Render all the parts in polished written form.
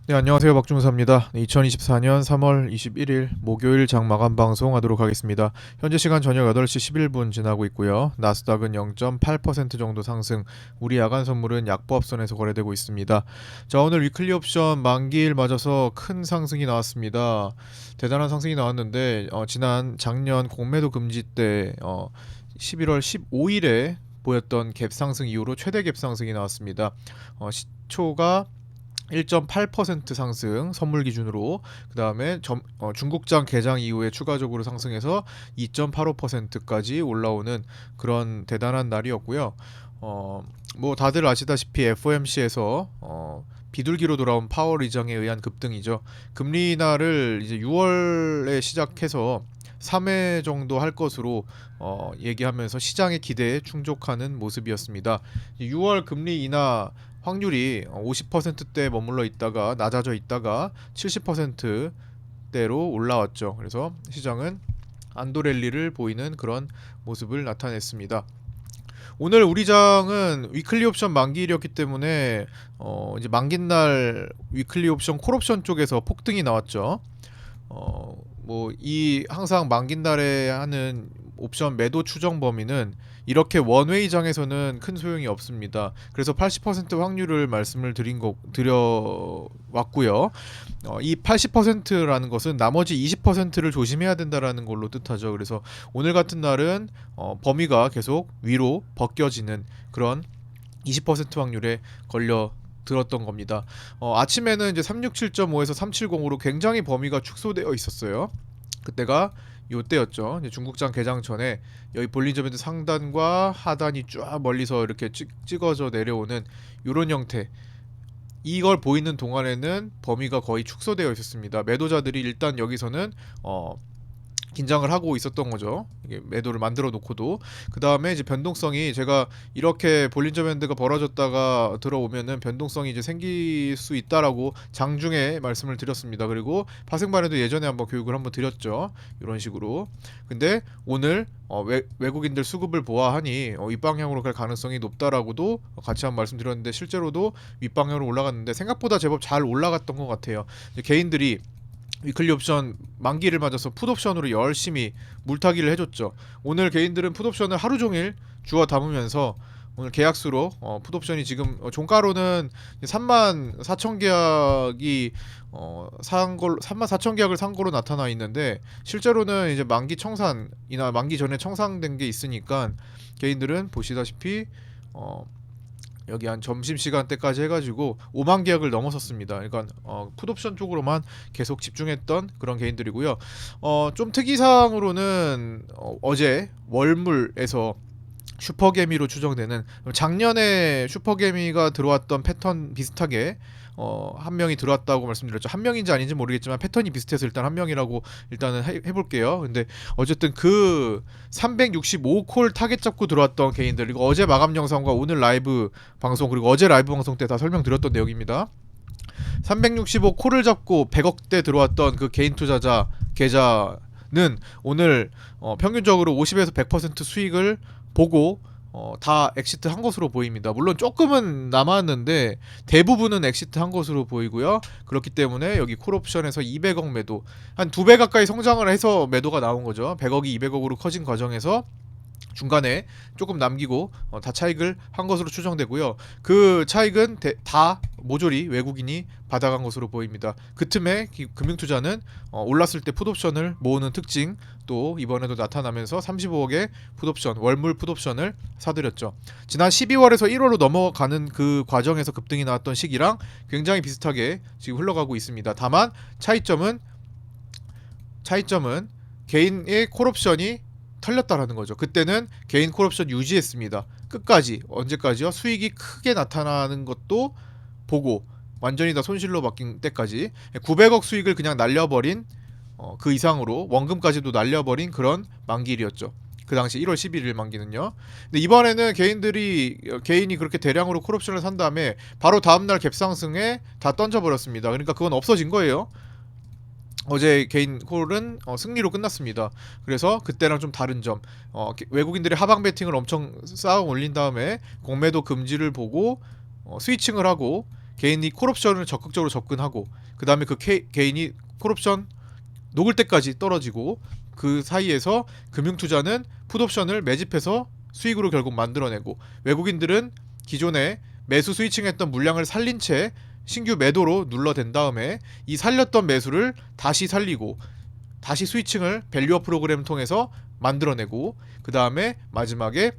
네, 안녕하세요. 박준사입니다. 2024년 3월 21일 목요일 장 마감 방송하도록 하겠습니다. 현재 시간 저녁 8시 11분 지나고 있고요. 나스닥은 0.8% 정도 상승, 우리 야간 선물은 약보합선에서 거래되고 있습니다. 자, 오늘 위클리 옵션 만기일 맞아서 큰 상승이 나왔습니다. 대단한 상승이 나왔는데 지난 작년 공매도 금지 때 11월 15일에 보였던 갭 상승 이후로 최대 갭 상승이 나왔습니다. 시초가 1.8% 상승 선물 기준으로, 그 다음에 중국장 개장 이후에 추가적으로 상승해서 2.85%까지 올라오는 그런 대단한 날이었고요. 뭐 다들 아시다시피 FOMC에서 비둘기로 돌아온 파월 의장에 의한 급등이죠. 금리 인하를 이제 6월에 시작해서 3회 정도 할 것으로 얘기하면서 시장의 기대에 충족하는 모습이었습니다. 6월 금리 인하 확률이 50%대 머물러 있다가 낮아져 있다가 70%대로 올라왔죠. 그래서 시장은 안도랠리를 보이는 그런 모습을 나타냈습니다. 오늘 우리 장은 위클리 옵션 만기일이었기 때문에 이제 만기날 위클리 옵션 콜옵션 쪽에서 폭등이 나왔죠. 뭐 이 항상 만기날에 하는 옵션 매도 추정 범위는 이렇게 원웨이장에서는 큰 소용이 없습니다. 그래서 80% 확률을 말씀을 드려 왔고요. 이 80%라는 것은 나머지 20%를 조심해야 된다라는 걸로 뜻하죠. 그래서 오늘 같은 날은 범위가 계속 위로 벗겨지는 그런 20% 확률에 걸려 들었던 겁니다. 아침에는 이제 367.5에서 370으로 굉장히 범위가 축소되어 있었어요. 그때가 요때였죠. 이제 중국장 개장 전에 여기 볼린저 밴드 상단과 하단이 쫙 멀리서 이렇게 찍어져 내려오는 이런 형태. 이걸 보이는 동안에는 범위가 거의 축소되어 있었습니다. 매도자들이 일단 여기서는 긴장을 하고 있었던 거죠. 이게 매도를 만들어 놓고도. 그 다음에 이제 변동성이, 제가 이렇게 볼린저 밴드가 벌어졌다가 들어오면은 변동성이 이제 생길 수 있다라고 장중에 말씀을 드렸습니다. 그리고 파생반에도 예전에 한번 교육을 한번 드렸죠. 이런 식으로. 근데 오늘 외국인들 수급을 보아하니 윗방향으로 갈 가능성이 높다라고도 같이 한번 말씀드렸는데, 실제로도 윗방향으로 올라갔는데 생각보다 제법 잘 올라갔던 것 같아요. 이제 개인들이 위클리 옵션 만기를 맞아서 풋옵션으로 열심히 물타기를 해줬죠. 오늘 개인들은 풋옵션을 하루 종일 주워 담으면서 오늘 계약수로 풋옵션이 지금 종가로는 34,000계약이 34,000계약을 산 거로 나타나 있는데, 실제로는 이제 만기 청산이나 만기 전에 청산된 게 있으니까 개인들은 보시다시피 여기 한 점심시간 때까지 해가지고 5만 계약을 넘어섰습니다. 그러니까 풋옵션 쪽으로만 계속 집중했던 그런 개인들이고요. 좀 특이사항으로는 어제 월물에서 슈퍼개미로 추정되는, 작년에 슈퍼개미가 들어왔던 패턴 비슷하게 한 명이 들어왔다고 말씀드렸죠. 한 명인지 아닌지 모르겠지만 패턴이 비슷해서 일단 한 명이라고 일단은 해볼게요. 근데 어쨌든 그 365콜 타겟 잡고 들어왔던 개인들, 그리고 어제 마감 영상과 오늘 라이브 방송, 그리고 어제 라이브 방송 때 다 설명드렸던 내용입니다. 365콜을 잡고 100억대 들어왔던 그 개인 투자자 계좌는 오늘 평균적으로 50에서 100% 수익을 보고 다 엑시트 한 것으로 보입니다. 물론 조금은 남았는데 대부분은 엑시트 한 것으로 보이고요. 그렇기 때문에 여기 콜옵션에서 200억 매도, 한 2배 가까이 성장을 해서 매도가 나온 거죠. 100억이 200억으로 커진 과정에서 중간에 조금 남기고 다 차익을 한 것으로 추정되고요. 그 차익은 다 모조리 외국인이 받아간 것으로 보입니다. 그 틈에 금융투자는 올랐을 때 풋옵션을 모으는 특징 또 이번에도 나타나면서 35억의 풋옵션, 월물 풋옵션을 사들였죠. 지난 12월에서 1월로 넘어가는 그 과정에서 급등이 나왔던 시기랑 굉장히 비슷하게 지금 흘러가고 있습니다. 다만 차이점은 개인의 콜옵션이 털렸다라는 거죠. 그때는 개인 콜옵션 유지했습니다. 끝까지. 언제까지요? 수익이 크게 나타나는 것도 보고 완전히 다 손실로 바뀐 때까지 900억 수익을 그냥 날려버린, 그 이상으로 원금까지도 날려버린 그런 만기일이었죠. 그 당시 1월 11일 만기는요. 근데 이번에는 개인이 그렇게 대량으로 콜옵션을 산 다음에 바로 다음날 갭상승에 다 던져버렸습니다. 그러니까 그건 없어진 거예요. 어제 개인 콜은 승리로 끝났습니다. 그래서 그때랑 좀 다른 점, 외국인들이 하방 베팅을 엄청 쌓아 올린 다음에 공매도 금지를 보고 스위칭을 하고 개인이 콜옵션을 적극적으로 접근하고 그 다음에 그 개인이 콜옵션 녹을 때까지 떨어지고 그 사이에서 금융투자는 풋옵션을 매집해서 수익으로 결국 만들어내고 외국인들은 기존에 매수 스위칭했던 물량을 살린 채 신규 매도로 눌러댄 다음에 이 살렸던 매수를 다시 살리고 다시 스위칭을 밸류업 프로그램을 통해서 만들어내고 그 다음에 마지막에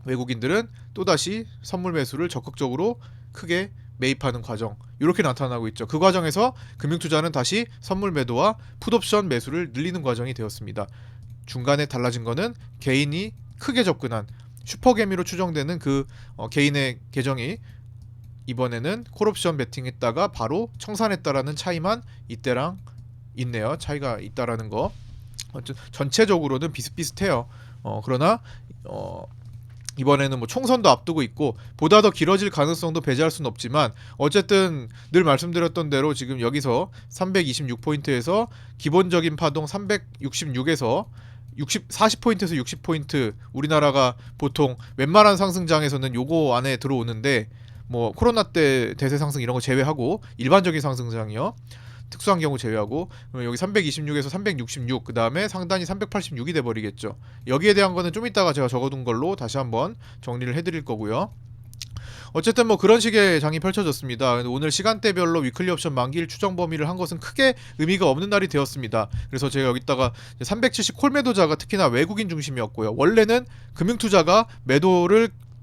외국인들은 또다시 선물 매수를 적극적으로 크게 매입하는 과정, 이렇게 나타나고 있죠. 그 과정에서 금융투자는 다시 선물 매도와 풋옵션 매수를 늘리는 과정이 되었습니다. 중간에 달라진 거는 개인이 크게 접근한 슈퍼개미로 추정되는 그 개인의 계정이 이번에는 콜옵션 베팅했다가 바로 청산했다라는 차이만 이때랑 있네요. 차이가 있다라는 거. 전체적으로는 비슷비슷해요. 그러나 이번에는 뭐 총선도 앞두고 있고 보다 더 길어질 가능성도 배제할 수는 없지만 어쨌든 늘 말씀드렸던 대로 지금 여기서 326포인트에서 기본적인 파동 366에서 40포인트에서 60포인트, 우리나라가 보통 웬만한 상승장에서는 요거 안에 들어오는데 뭐 코로나 때 대세 상승 이런 거 제외하고 일반적인 상승장이요, 특수한 경우 제외하고 여기 326에서 366, 그 다음에 상단이 386이 돼버리겠죠. 여기에 대한 거는 좀 이따가 제가 적어둔 걸로 다시 한번 정리를 해드릴 거고요. 어쨌든 뭐 그런 식의 장이 펼쳐졌습니다. 오늘 시간대별로 위클리 옵션 만기일 추정 범위를 한 것은 크게 의미가 없는 날이 되었습니다. 그래서 제가 여기다가 370 콜매도자가 특히나 외국인 중심이었고요. 원래는 금융투자가 매도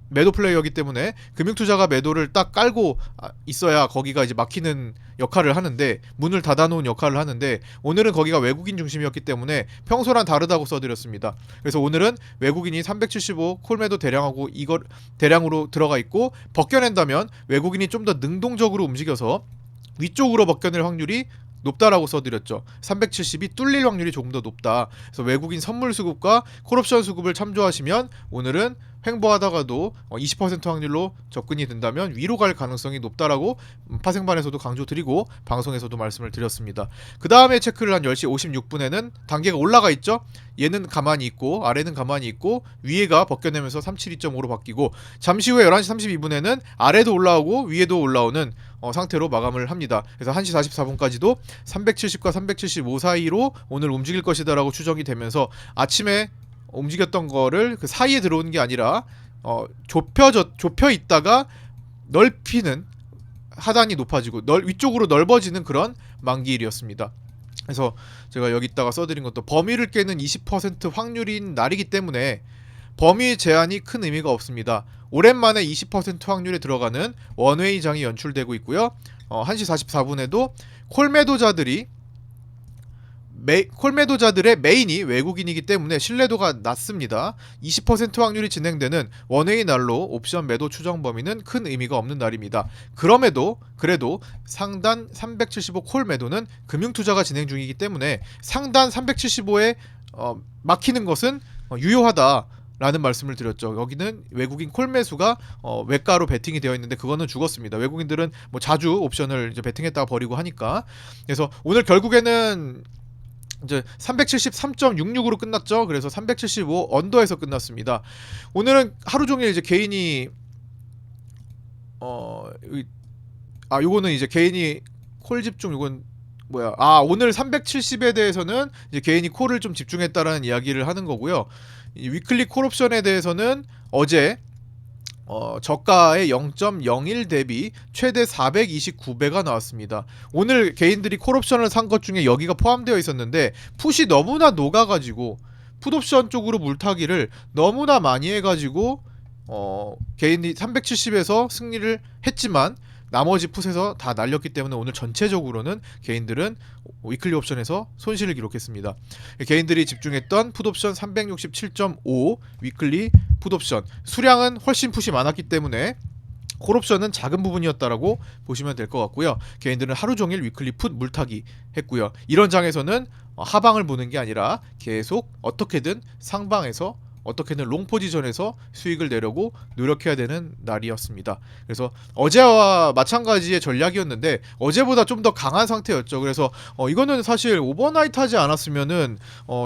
플레이어이기 때문에 금융투자가 매도를 딱 깔고 있어야 거기가 이제 막히는 역할을 하는데, 문을 닫아놓은 역할을 하는데, 오늘은 거기가 외국인 중심이었기 때문에 평소랑 다르다고 써드렸습니다. 그래서 오늘은 외국인이 375 콜매도 대량하고 이걸 대량으로 들어가 있고, 벗겨낸다면 외국인이 좀 더 능동적으로 움직여서 위쪽으로 벗겨낼 확률이 높다라고 써드렸죠. 370이 뚫릴 확률이 조금 더 높다. 그래서 외국인 선물 수급과 콜옵션 수급을 참조하시면 오늘은 횡보하다가도 20% 확률로 접근이 된다면 위로 갈 가능성이 높다라고 파생반에서도 강조드리고 방송에서도 말씀을 드렸습니다. 그 다음에 체크를 한 10시 56분에는 단계가 올라가 있죠. 얘는 가만히 있고 아래는 가만히 있고 위에가 벗겨내면서 372.5로 바뀌고, 잠시 후에 11시 32분에는 아래도 올라오고 위에도 올라오는 상태로 마감을 합니다. 그래서 1시 44분까지도 370과 375 사이로 오늘 움직일 것이다 라고 추정이 되면서, 아침에 움직였던 거를 그 사이에 들어오는 게 아니라 좁혀 있다가 넓히는, 하단이 높아지고 위쪽으로 넓어지는 그런 만기일이었습니다. 그래서 제가 여기다가 써드린 것도 범위를 깨는 20% 확률인 날이기 때문에 범위 제한이 큰 의미가 없습니다. 오랜만에 20% 확률에 들어가는 원웨이 장이 연출되고 있고요. 1시 44분에도 콜매도자들의 메인이 외국인이기 때문에 신뢰도가 낮습니다. 20% 확률이 진행되는 원웨이 날로 옵션 매도 추정 범위는 큰 의미가 없는 날입니다. 그래도 상단 375 콜 매도는 금융투자가 진행 중이기 때문에 상단 375에 막히는 것은 유효하다 라는 말씀을 드렸죠. 여기는 외국인 콜 매수가 외가로 베팅이 되어 있는데 그거는 죽었습니다. 외국인들은 뭐 자주 옵션을 이제 베팅했다가 버리고 하니까. 그래서 오늘 결국에는 이제 373.66으로 끝났죠. 그래서 375 언더에서 끝났습니다. 오늘은 하루 종일 이제 개인이 요거는 이제 개인이 콜 집중, 요건 뭐야? 오늘 370에 대해서는 이제 개인이 콜을 좀 집중했다라는 이야기를 하는 거고요. 이 위클리 콜옵션에 대해서는 어제 저가의 0.01 대비 최대 429배가 나왔습니다. 오늘 개인들이 콜옵션을 산 것 중에 여기가 포함되어 있었는데 풋이 너무나 녹아가지고 풋옵션 쪽으로 물타기를 너무나 많이 해가지고 개인이 370에서 승리를 했지만 나머지 풋에서 다 날렸기 때문에 오늘 전체적으로는 개인들은 위클리 옵션에서 손실을 기록했습니다. 개인들이 집중했던 풋옵션 367.5 위클리 풋옵션 수량은 훨씬 풋이 많았기 때문에 콜옵션은 작은 부분이었다라고 보시면 될 것 같고요. 개인들은 하루 종일 위클리 풋 물타기 했고요. 이런 장에서는 하방을 보는 게 아니라 계속 어떻게든 상방에서 어떻게든 롱 포지션에서 수익을 내려고 노력해야 되는 날이었습니다. 그래서 어제와 마찬가지의 전략이었는데 어제보다 좀 더 강한 상태였죠. 그래서 이거는 사실 오버나이트 하지 않았으면은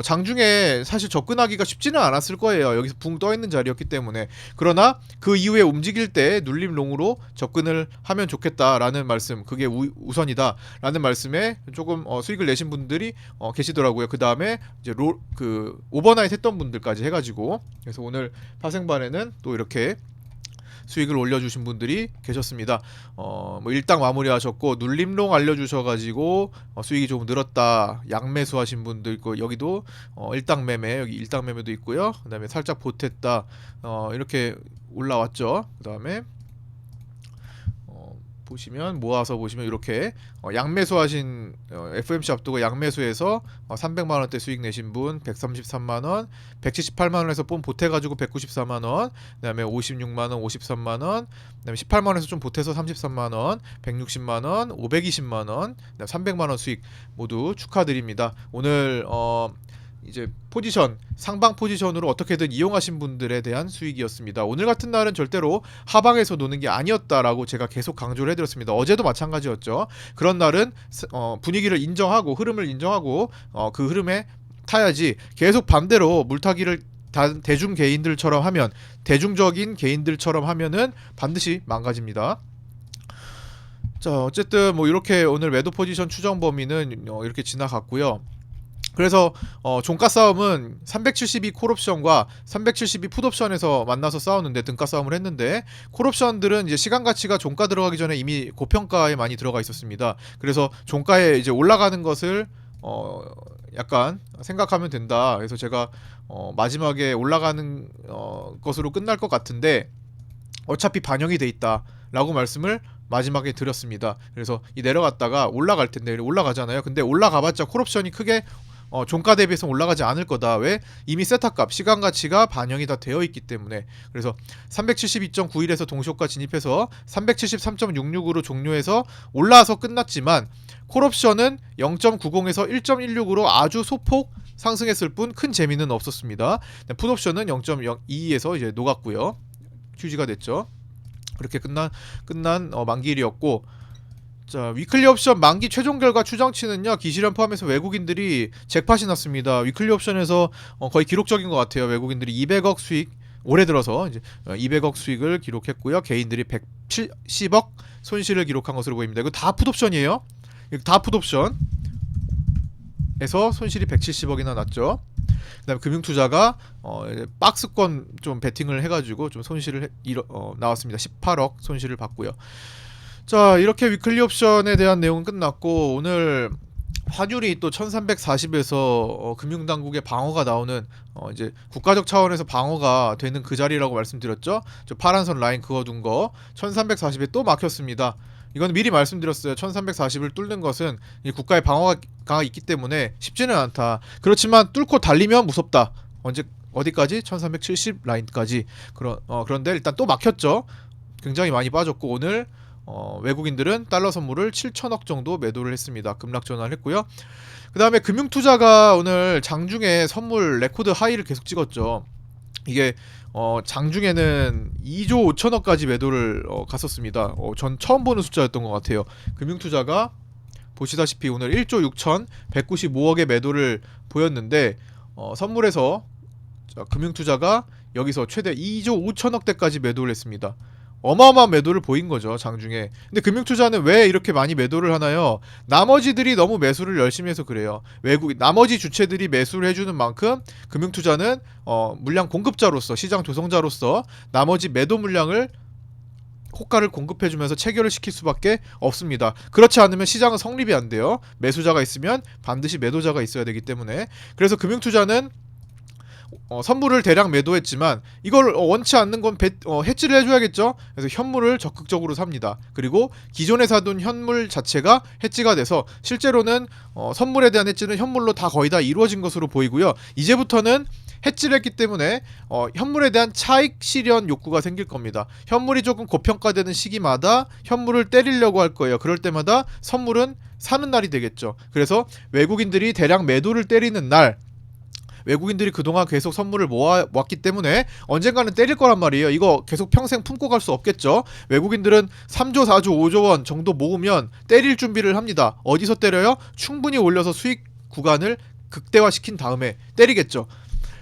장중에 사실 접근하기가 쉽지는 않았을 거예요. 여기서 붕 떠 있는 자리였기 때문에. 그러나 그 이후에 움직일 때 눌림 롱으로 접근을 하면 좋겠다라는 말씀, 그게 우선이다라는 말씀에 조금 수익을 내신 분들이 계시더라고요. 그 다음에 이제 그 오버나이트 했던 분들까지 해가지고, 그래서 오늘 파생반에는 또 이렇게 수익을 올려주신 분들이 계셨습니다. 뭐 일당 마무리하셨고 눌림롱 알려주셔가지고 수익이 조금 늘었다. 양매수하신 분도 있고, 여기도 일당 매매, 여기 일당 매매도 있고요. 그 다음에 살짝 보탰다. 이렇게 올라왔죠. 그 다음에 보시면 모아서 보시면 이렇게 양매수하신 FMC 앞두고 양매수해서 300만원대 수익 내신 분 133만원, 178만원에서 본 보태가지고 194만원, 그 다음에 56만원, 53만원, 그 다음에 18만원에서 좀 보태서 33만원, 160만원, 520만원, 그 다음에 300만원 수익 모두 축하드립니다. 오늘 이제 포지션, 상방 포지션으로 어떻게든 이용하신 분들에 대한 수익이었습니다. 오늘 같은 날은 절대로 하방에서 노는 게 아니었다라고 제가 계속 강조를 해드렸습니다. 어제도 마찬가지였죠. 그런 날은 분위기를 인정하고 흐름을 인정하고 그 흐름에 타야지, 계속 반대로 물타기를 대중 개인들처럼 하면, 대중적인 개인들처럼 하면은 반드시 망가집니다. 자, 어쨌든 뭐 이렇게 오늘 매도 포지션 추정 범위는 이렇게 지나갔고요. 그래서 종가 싸움은 372 콜옵션과 372 풋옵션에서 만나서 싸웠는데, 등가 싸움을 했는데, 콜옵션들은 이제 시간 가치가 종가 들어가기 전에 이미 고평가에 많이 들어가 있었습니다. 그래서 종가에 이제 올라가는 것을 약간 생각하면 된다. 그래서 제가 마지막에 올라가는 것으로 끝날 것 같은데 어차피 반영이 돼 있다 라고 말씀을 마지막에 드렸습니다. 그래서 이 내려갔다가 올라갈 텐데, 올라가잖아요. 근데 올라가봤자 콜옵션이 크게 종가 대비해서 올라가지 않을 거다. 왜? 이미 세타값, 시간 가치가 반영이 다 되어 있기 때문에. 그래서 372.91에서 동시효과 진입해서 373.66으로 종료해서 올라와서 끝났지만, 콜옵션은 0.90에서 1.16으로 아주 소폭 상승했을 뿐 큰 재미는 없었습니다. 풋옵션은 0.02에서 이제 녹았고요. 휴지가 됐죠. 그렇게 끝난 만기일이었고, 자, 위클리 옵션 만기 최종 결과 추정치는요, 기실현 포함해서 외국인들이 잭팟이 났습니다. 위클리 옵션에서 거의 기록적인 것 같아요. 외국인들이 200억 수익, 올해 들어서 이제 200억 수익을 기록했고요. 개인들이 170억 손실을 기록한 것으로 보입니다. 이거 다 풋옵션이에요. 이거 다 풋옵션에서 손실이 170억이나 났죠. 그 다음에 금융투자가 박스권 좀 베팅을 해가지고 좀 손실을 나왔습니다. 18억 손실을 봤고요. 자, 이렇게 위클리 옵션에 대한 내용은 끝났고, 오늘 환율이 또 1340에서 금융당국의 방어가 나오는 이제 국가적 차원에서 방어가 되는 그 자리라고 말씀드렸죠. 저 파란선 라인 그어둔 거 1340에 또 막혔습니다. 이건 미리 말씀드렸어요. 1340을 뚫는 것은 이 국가의 방어가 있기 때문에 쉽지는 않다. 그렇지만 뚫고 달리면 무섭다. 어디까지? 1370 라인까지. 그런데 일단 또 막혔죠. 굉장히 많이 빠졌고, 오늘 외국인들은 달러 선물을 7천억 정도 매도를 했습니다. 급락 전환을 했고요. 그 다음에 금융투자가 오늘 장중에 선물 레코드 하이를 계속 찍었죠. 이게 장중에는 2조 5천억까지 매도를 갔었습니다. 전 처음 보는 숫자였던 것 같아요. 금융투자가 보시다시피 오늘 1조 6천 195억의 매도를 보였는데, 선물에서 금융투자가 여기서 최대 2조 5천억대까지 매도를 했습니다. 어마어마한 매도를 보인 거죠, 장중에. 근데 금융투자는 왜 이렇게 많이 매도를 하나요? 나머지들이 너무 매수를 열심히 해서 그래요. 나머지 주체들이 매수를 해주는 만큼 금융투자는 물량 공급자로서, 시장 조성자로서 나머지 매도 물량을 호가를 공급해주면서 체결을 시킬 수밖에 없습니다. 그렇지 않으면 시장은 성립이 안 돼요. 매수자가 있으면 반드시 매도자가 있어야 되기 때문에. 그래서 금융투자는 선물을 대량 매도했지만 이걸 원치 않는 건 해지를 해줘야겠죠. 그래서 현물을 적극적으로 삽니다. 그리고 기존에 사둔 현물 자체가 해지가 돼서 실제로는 선물에 대한 해지는 현물로 다 거의 다 이루어진 것으로 보이고요. 이제부터는 해지를 했기 때문에 현물에 대한 차익 실현 욕구가 생길 겁니다. 현물이 조금 고평가되는 시기마다 현물을 때리려고 할 거예요. 그럴 때마다 선물은 사는 날이 되겠죠. 그래서 외국인들이 대량 매도를 때리는 날, 외국인들이 그동안 계속 선물을 모아왔기 때문에 언젠가는 때릴 거란 말이에요. 이거 계속 평생 품고 갈 수 없겠죠. 외국인들은 3조, 4조, 5조 원 정도 모으면 때릴 준비를 합니다. 어디서 때려요? 충분히 올려서 수익 구간을 극대화시킨 다음에 때리겠죠.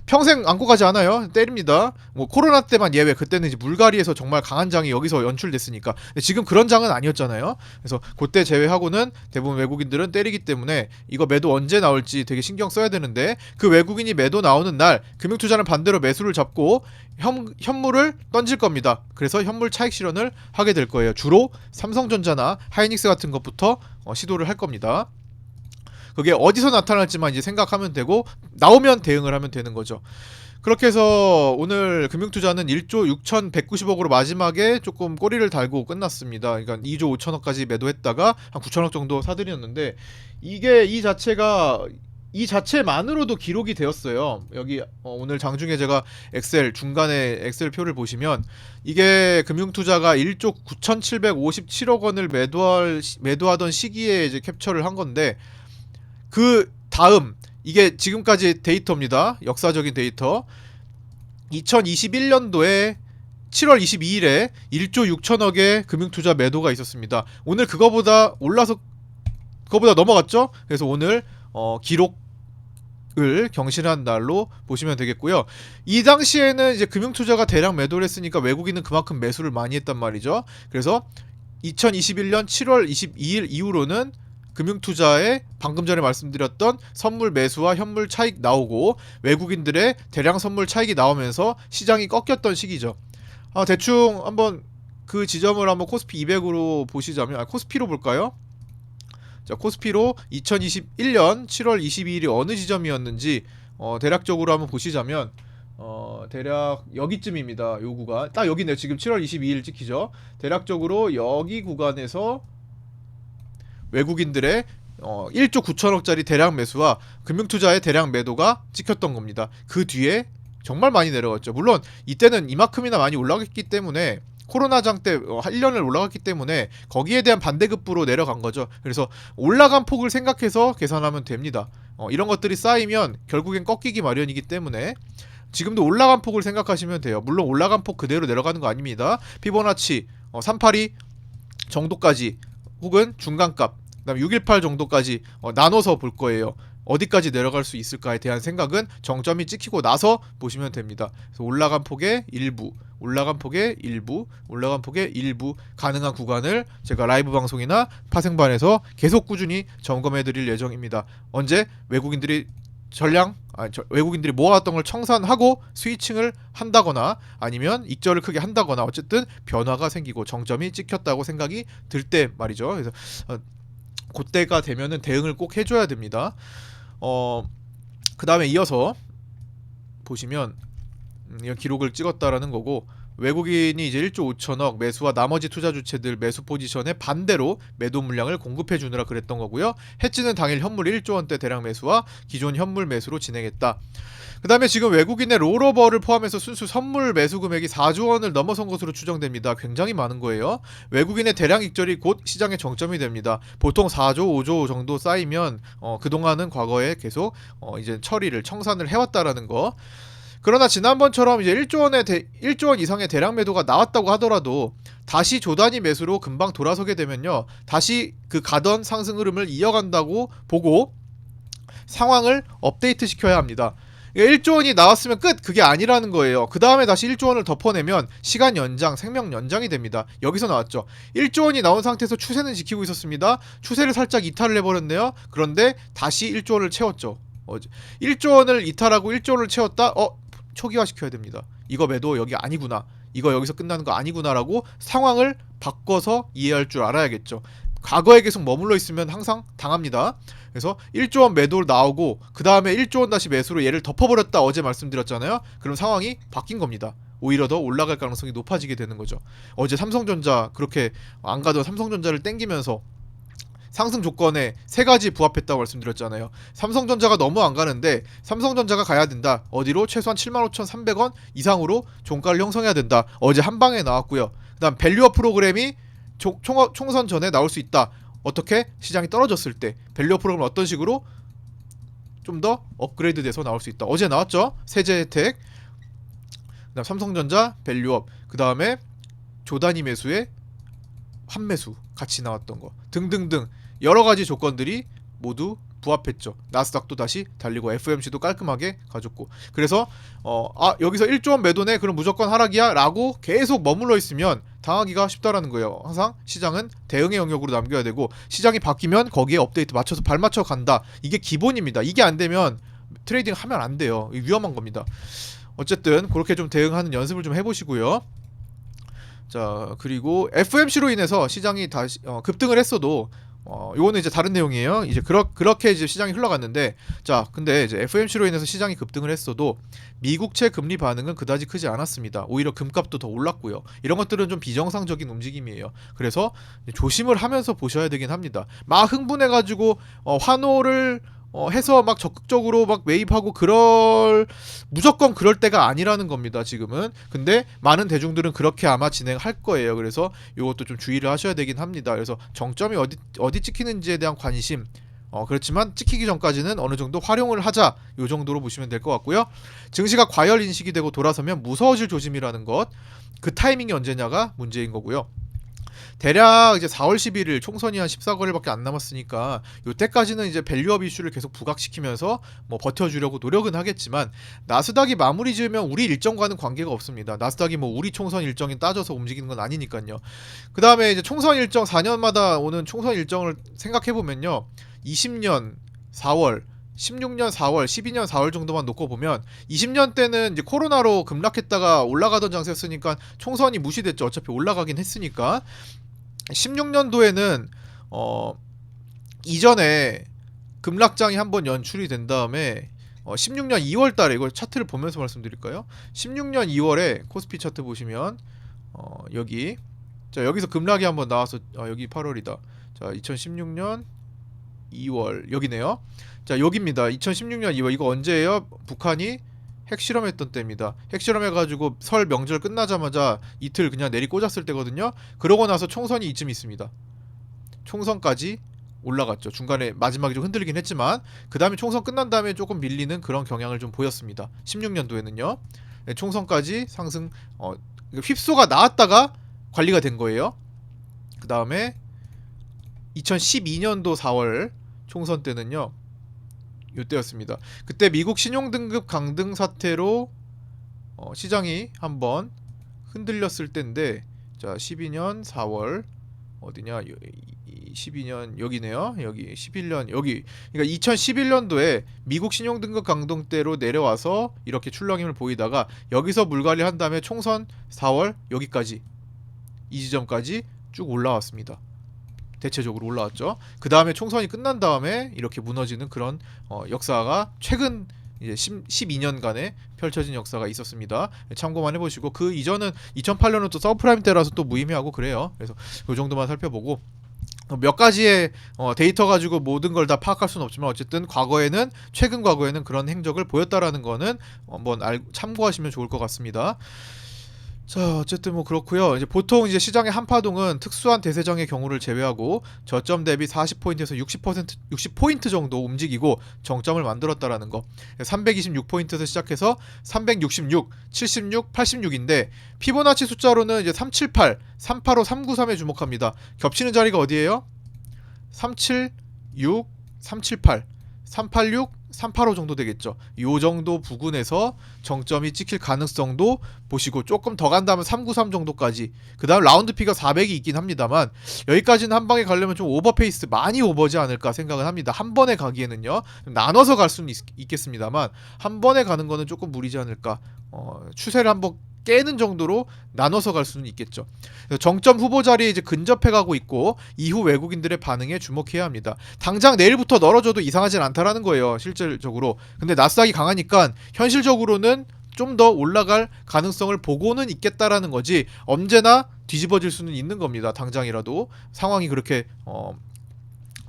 평생 안고 가지 않아요. 때립니다. 뭐 코로나 때만 예외. 그때는 이제 물갈이에서 정말 강한 장이 여기서 연출됐으니까. 근데 지금 그런 장은 아니었잖아요. 그래서 그때 제외하고는 대부분 외국인들은 때리기 때문에 이거 매도 언제 나올지 되게 신경 써야 되는데, 그 외국인이 매도 나오는 날 금융투자는 반대로 매수를 잡고 현물을 던질 겁니다. 그래서 현물 차익 실현을 하게 될 거예요. 주로 삼성전자나 하이닉스 같은 것부터 시도를 할 겁니다. 그게 어디서 나타날지만 이제 생각하면 되고, 나오면 대응을 하면 되는 거죠. 그렇게 해서 오늘 금융투자는 1조 6,190억으로 마지막에 조금 꼬리를 달고 끝났습니다. 그러니까 2조 5천억까지 매도했다가 한 9천억 정도 사들였는데, 이게 이 자체만으로도 기록이 되었어요. 여기 오늘 장중에 제가 중간에 엑셀 표를 보시면, 이게 금융투자가 1조 9,757억 원을 매도하던 시기에 이제 캡처를 한 건데, 그 다음 이게 지금까지 데이터입니다. 역사적인 데이터. 2021년도에 7월 22일에 1조 6천억의 금융투자 매도가 있었습니다. 오늘 그거보다 넘어갔죠? 그래서 오늘 기록을 경신한 날로 보시면 되겠고요. 이 당시에는 이제 금융투자가 대량 매도를 했으니까 외국인은 그만큼 매수를 많이 했단 말이죠. 그래서 2021년 7월 22일 이후로는 금융투자에 방금 전에 말씀드렸던 선물 매수와 현물 차익 나오고, 외국인들의 대량 선물 차익이 나오면서 시장이 꺾였던 시기죠. 대충 한번 그 지점을 한번 코스피 200으로 보시자면, 코스피로 볼까요? 자, 코스피로 2021년 7월 22일이 어느 지점이었는지 대략적으로 한번 보시자면, 대략 여기쯤입니다. 요 구간 딱 여기네요. 지금 7월 22일 찍히죠. 대략적으로 여기 구간에서 외국인들의 1조 9천억짜리 대량 매수와 금융투자의 대량 매도가 찍혔던 겁니다. 그 뒤에 정말 많이 내려갔죠. 물론 이때는 이만큼이나 많이 올라갔기 때문에, 코로나장 때 1년을 올라갔기 때문에 거기에 대한 반대급부로 내려간 거죠. 그래서 올라간 폭을 생각해서 계산하면 됩니다. 이런 것들이 쌓이면 결국엔 꺾이기 마련이기 때문에 지금도 올라간 폭을 생각하시면 돼요. 물론 올라간 폭 그대로 내려가는 거 아닙니다. 피보나치 382 정도까지, 혹은 중간값, 그다음에 618 정도까지 나눠서 볼 거예요. 어디까지 내려갈 수 있을까에 대한 생각은 정점이 찍히고 나서 보시면 됩니다. 그래서 올라간 폭의 일부, 올라간 폭의 일부, 올라간 폭의 일부 가능한 구간을 제가 라이브 방송이나 파생반에서 계속 꾸준히 점검해 드릴 예정입니다. 언제 외국인들이 외국인들이 모아왔던 걸 청산하고 스위칭을 한다거나 아니면 익절을 크게 한다거나, 어쨌든 변화가 생기고 정점이 찍혔다고 생각이 들 때 말이죠. 그래서 그때가 되면은 대응을 꼭 해줘야 됩니다. 그 다음에 이어서 보시면 이런 기록을 찍었다라는 거고, 외국인이 이제 1조 5천억 매수와 나머지 투자 주체들 매수 포지션에 반대로 매도 물량을 공급해 주느라 그랬던 거고요. 해지는 당일 현물 1조 원대 대량 매수와 기존 현물 매수로 진행했다. 그 다음에 지금 외국인의 롤오버를 포함해서 순수 선물 매수 금액이 4조 원을 넘어선 것으로 추정됩니다. 굉장히 많은 거예요. 외국인의 대량 익절이 곧 시장의 정점이 됩니다. 보통 4조, 5조 정도 쌓이면 그동안은 과거에 계속 이제 청산을 해왔다라는 거. 그러나 지난번처럼 이제 1조 원 이상의 대량 매도가 나왔다고 하더라도 다시 조단위 매수로 금방 돌아서게 되면요, 다시 그 가던 상승 흐름을 이어간다고 보고 상황을 업데이트 시켜야 합니다. 1조 원이 나왔으면 끝! 그게 아니라는 거예요. 그 다음에 다시 1조 원을 덮어내면 시간 연장, 생명 연장이 됩니다. 여기서 나왔죠. 1조 원이 나온 상태에서 추세는 지키고 있었습니다. 추세를 살짝 이탈을 해버렸네요. 그런데 다시 1조 원을 채웠죠. 1조 원을 이탈하고 1조 원을 채웠다? 초기화 시켜야 됩니다. 이거 매도 여기 아니구나, 이거 여기서 끝나는 거 아니구나라고 상황을 바꿔서 이해할 줄 알아야겠죠. 과거에 계속 머물러 있으면 항상 당합니다. 그래서 1조 원 매도 나오고 그 다음에 1조 원 다시 매수로 얘를 덮어버렸다, 어제 말씀드렸잖아요. 그럼 상황이 바뀐 겁니다. 오히려 더 올라갈 가능성이 높아지게 되는 거죠. 어제 삼성전자 그렇게 안 가던 삼성전자를 땡기면서 상승 조건에 3가지 부합했다고 말씀드렸잖아요. 삼성전자가 너무 안 가는데 삼성전자가 가야 된다. 어디로? 최소한 75,300원 이상으로 종가를 형성해야 된다. 어제 한방에 나왔고요. 그 다음 밸류업 프로그램이 총선 전에 나올 수 있다. 어떻게? 시장이 떨어졌을 때 밸류업 프로그램을 어떤 식으로? 좀 더 업그레이드 돼서 나올 수 있다. 어제 나왔죠? 세제 혜택. 그다음 삼성전자 밸류업. 그다음에 조단위 매수에 환매수 같이 나왔던 거 등등등 여러 가지 조건들이 모두 부합했죠. 나스닥도 다시 달리고 FOMC도 깔끔하게 가졌고. 그래서 여기서 1조 원 매도네 그럼 무조건 하락이야 라고 계속 머물러 있으면 당하기가 쉽다라는 거예요. 항상 시장은 대응의 영역으로 남겨야 되고 시장이 바뀌면 거기에 업데이트 맞춰서 발맞춰 간다. 이게 기본입니다. 이게 안 되면 트레이딩 하면 안 돼요. 위험한 겁니다. 어쨌든 그렇게 좀 대응하는 연습을 좀 해보시고요. 자, 그리고 FOMC로 인해서 시장이 다시 급등을 했어도 요거는 이제 다른 내용이에요. 이제 그렇게 이제 시장이 흘러갔는데, 자, 근데 이제 FOMC로 인해서 시장이 급등을 했어도 미국채 금리 반응은 그다지 크지 않았습니다. 오히려 금값도 더 올랐고요. 이런 것들은 좀 비정상적인 움직임이에요. 그래서 조심을 하면서 보셔야 되긴 합니다. 막 흥분해가지고 환호를 해서 막 적극적으로 막 매입하고 무조건 그럴 때가 아니라는 겁니다, 지금은. 근데 많은 대중들은 그렇게 아마 진행할 거예요. 그래서 이것도 좀 주의를 하셔야 되긴 합니다. 그래서 정점이 어디 찍히는지에 대한 관심, 그렇지만 찍히기 전까지는 어느 정도 활용을 하자, 요 정도로 보시면 될 것 같고요. 증시가 과열 인식이 되고 돌아서면 무서워질 조짐이라는 것, 그 타이밍이 언제냐가 문제인 거고요. 대략 이제 4월 11일 총선이 한 14거일밖에 안 남았으니까 요때까지는 이제 밸류업 이슈를 계속 부각시키면서 뭐 버텨주려고 노력은 하겠지만, 나스닥이 마무리 지으면 우리 일정과는 관계가 없습니다. 나스닥이 뭐 우리 총선 일정이 따져서 움직이는 건 아니니까요. 그 다음에 이제 총선 일정 4년마다 오는 총선 일정을 생각해보면요, 20년 4월 16년 4월, 12년 4월 정도만 놓고 보면 20년 때는 이제 코로나로 급락했다가 올라가던 장세였으니까 총선이 무시됐죠. 어차피 올라가긴 했으니까. 16년도에는 이전에 급락장이 한번 연출이 된 다음에 16년 2월 달에 이걸 차트를 보면서 말씀드릴까요? 16년 2월에 코스피 차트 보시면 여기, 자, 여기서 급락이 한번 나와서 여기 8월이다. 자, 2016년 2월 여기네요. 자, 여기입니다. 2016년 2월. 이거 언제예요? 북한이 핵실험했던 때입니다. 핵실험해가지고 설 명절 끝나자마자 이틀 그냥 내리 꽂았을 때거든요. 그러고 나서 총선이 이쯤 있습니다. 총선까지 올라갔죠. 중간에 마지막에 좀 흔들리긴 했지만 그 다음에 총선 끝난 다음에 조금 밀리는 그런 경향을 좀 보였습니다. 16년도에는요. 네, 총선까지 상승, 휩소가 나왔다가 관리가 된 거예요. 그 다음에 2012년도 4월 총선 때는요, 요때였습니다. 그때 미국 신용등급 강등 사태로 시장이 한번 흔들렸을 때인데, 자, 12년 4월 어디냐, 12년 여기네요. 여기 11년 여기. 그러니까 2011년도에 미국 신용등급 강등 때로 내려와서 이렇게 출렁임을 보이다가 여기서 물갈이 한 다음에 총선 4월 여기까지, 이 지점까지 쭉 올라왔습니다. 대체적으로 올라왔죠. 그 다음에 총선이 끝난 다음에 이렇게 무너지는 그런 역사가 최근 이제 12년간에 펼쳐진 역사가 있었습니다. 참고만 해보시고, 그 이전은 2008년은 또 서브프라임 때라서 또 무의미하고 그래요. 그래서 그 정도만 살펴보고, 몇 가지의 데이터 가지고 모든 걸 다 파악할 수는 없지만 어쨌든 최근 과거에는 그런 행적을 보였다라는 거는 한번 참고하시면 좋을 것 같습니다. 자, 어쨌든 뭐 그렇고요. 이제 보통 이제 시장의 한파동은 특수한 대세장의 경우를 제외하고 저점 대비 40포인트에서 60포인트 정도 움직이고 정점을 만들었다라는 거. 326포인트에서 시작해서 366, 76, 86인데 피보나치 숫자로는 이제 378, 385, 393에 주목합니다. 겹치는 자리가 어디예요? 376, 378, 386, 385 정도 되겠죠. 요 정도 부근에서 정점이 찍힐 가능성도 보시고, 조금 더 간다면 393 정도까지. 그 다음 라운드 피가 400이 있긴 합니다만 여기까지는 한 방에 가려면 좀 오버페이스, 많이 오버지 않을까 생각을 합니다. 한 번에 가기에는요. 나눠서 갈 수는 있겠습니다만 한 번에 가는 거는 조금 무리지 않을까. 추세를 한번 깨는 정도로 나눠서 갈 수는 있겠죠. 정점 후보 자리에 이제 근접해 가고 있고 이후 외국인들의 반응에 주목해야 합니다. 당장 내일부터 널어줘도 이상하진 않다라는 거예요, 실질적으로. 근데 나스닥이 강하니까 현실적으로는 좀 더 올라갈 가능성을 보고는 있겠다라는 거지, 언제나 뒤집어질 수는 있는 겁니다. 당장이라도 상황이 그렇게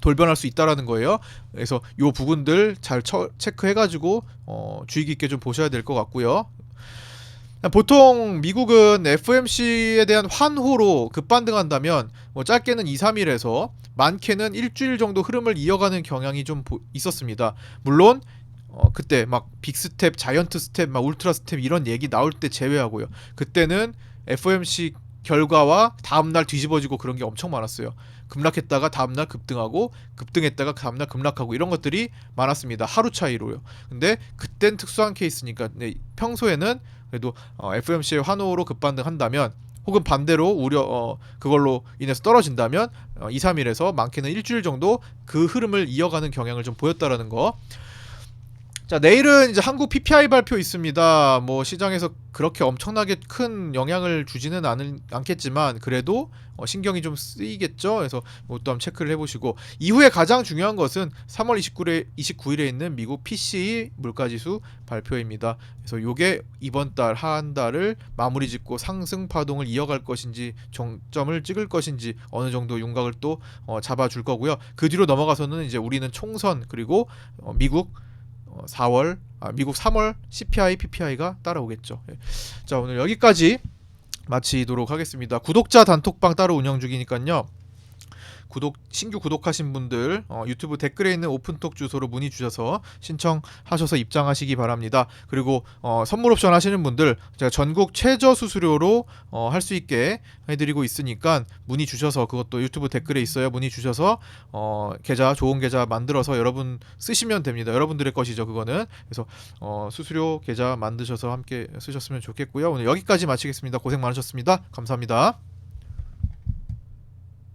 돌변할 수 있다라는 거예요. 그래서 요 부분들 잘 체크해가지고 주의 깊게 좀 보셔야 될 것 같고요. 보통 미국은 FOMC에 대한 환호로 급반등한다면 뭐 짧게는 2-3일에서 많게는 일주일 정도 흐름을 이어가는 경향이 좀 있었습니다. 물론 그때 막 빅스텝, 자이언트 스텝, 막 울트라 스텝 이런 얘기 나올 때 제외하고요. 그때는 FOMC 결과와 다음날 뒤집어지고 그런 게 엄청 많았어요. 급락했다가 다음날 급등하고 급등했다가 다음날 급락하고 이런 것들이 많았습니다. 하루 차이로요. 근데 그땐 특수한 케이스니까 네, 평소에는 그래도 FOMC의 환호로 급반등한다면 혹은 반대로 그걸로 인해서 떨어진다면 2, 3일에서 많게는 일주일 정도 그 흐름을 이어가는 경향을 좀 보였다라는 거. 자, 내일은 이제 한국 PPI 발표 있습니다. 뭐 시장에서 그렇게 엄청나게 큰 영향을 주지는 않겠지만 그래도 신경이 좀 쓰이겠죠. 그래서 그것도 한번 체크를 해보시고 이후에 가장 중요한 것은 3월 29일에 있는 미국 PCE 물가지수 발표입니다. 그래서 요게 이번 달 한 달을 마무리 짓고 상승 파동을 이어갈 것인지 정점을 찍을 것인지 어느 정도 윤곽을 또 잡아줄 거고요. 그 뒤로 넘어가서는 이제 우리는 총선 그리고 미국 4월 미국 3월 CPI, PPI가 따라오겠죠. 예. 자, 오늘 여기까지 마치도록 하겠습니다. 구독자 단톡방 따로 운영 중이니까요. 신규 구독하신 분들 유튜브 댓글에 있는 오픈톡 주소로 문의 주셔서 신청하셔서 입장하시기 바랍니다. 그리고 선물 옵션 하시는 분들 제가 전국 최저 수수료로 할 수 있게 해드리고 있으니까 문의 주셔서 그것도 유튜브 댓글에 있어요. 문의 주셔서 계좌 좋은 계좌 만들어서 여러분 쓰시면 됩니다. 여러분들의 것이죠. 그거는 그래서 수수료 계좌 만드셔서 함께 쓰셨으면 좋겠고요. 오늘 여기까지 마치겠습니다. 고생 많으셨습니다. 감사합니다.